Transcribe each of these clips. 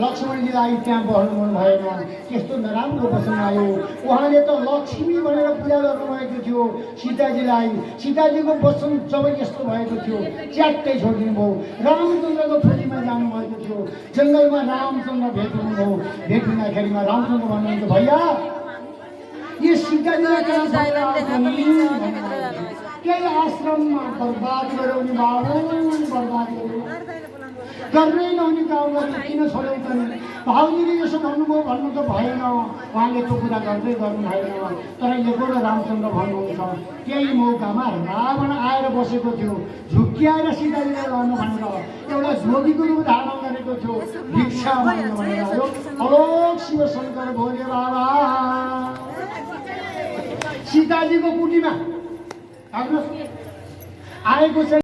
लक्ष्मणजीलाई त्यहाँ बस्नु भएन त्यस्तो नराम्रो प्रसङ्ग आयो उहाँले त लक्ष्मी भनेर पूजा गर्नुभएको थियो सीताजीलाई सीताजीको वचन जब यस्तो भएको थियो च्याट्टै छोडिदिनु भयो रामचन्द्रको खोजीमा जानुभएको थियो जङ्गलमा रामचन्द्र भेट हुनुभयो भेट हुँदाखेरिमा रामचन्द्र भन्नुहुन्छ भैया यो सीताजीलाई केही आश्रममा बर्बाद गऱ्यो नि बाबु बर्बाद गऱ्यो गर्नै नहुने काम गर्नु किन छोड्यौ त नि भाउजूले यसो भन्नुभयो भन्नु त भएन उहाँले त्यो कुरा गर्दै गर्नु भएन तर यो र रामचन्द्र भन्नुहुन्छ त्यही मौकामा रावण आएर बसेको थियो झुक्क्याएर सीताजीलाई गर्नु भनेर एउटा जोगीको रूप धारण गरेको थियो भिक्षा माग्नु भनेर आयो अलोक शिव शङ्कर भोले बाबा सीताजीको कुटीमा आएको छ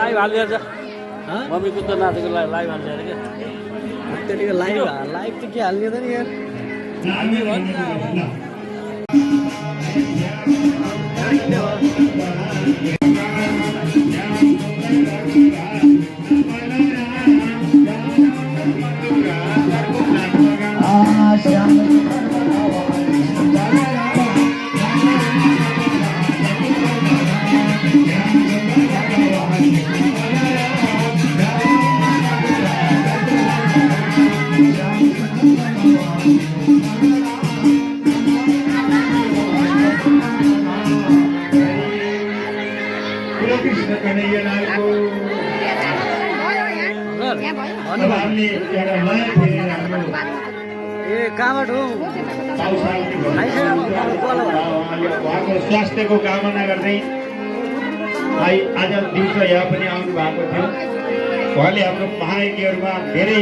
लाइभ हालिदिएर मम्मीको त नातिको लाइभ हालिदिएर क्या त्यतिको लाइभ त के हाल्ने त नि यार ठुलो कृष्ण कन्हैयालालको। अब हामीले एउटा नयाँ फेरि हाम्रो ए कहाँबाट हो पाउसालको उहाँको स्वास्थ्यको कामना गर्दै भाइ आज दिउँसो यहाँ पनि आउनु भएको थियो। उहाँले हाम्रो महायज्ञहरूमा धेरै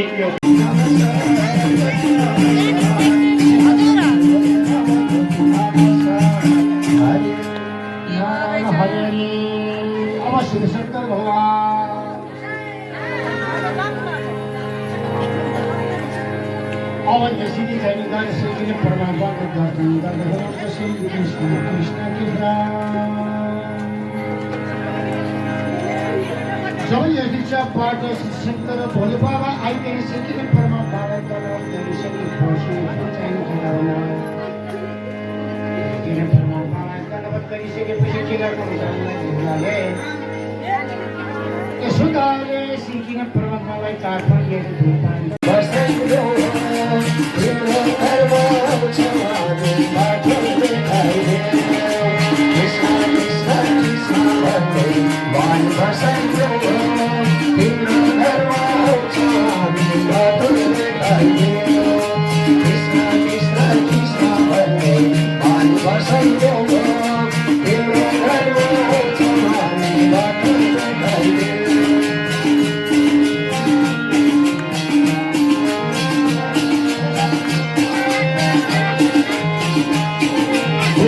अब शिव शंकर भगवान अब यसरी चाहिँ श्री परमात्माको दर्शन गर्दा श्री कृष्ण कृष्ण कृष्ण जब यह दीक्षा पाठ शंकर भोले बाबा आइदिए श्री परमात्मालाई तलब गरिसके पछि चाहिँ खेलाउन किन परमात्मालाई तलब गरिसकेपछि के गर्नु हुन्छ यसोदाले Shri परमात्मालाई तार्पण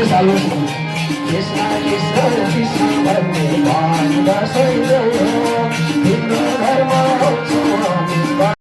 Krishna Krishna Krishna Krishna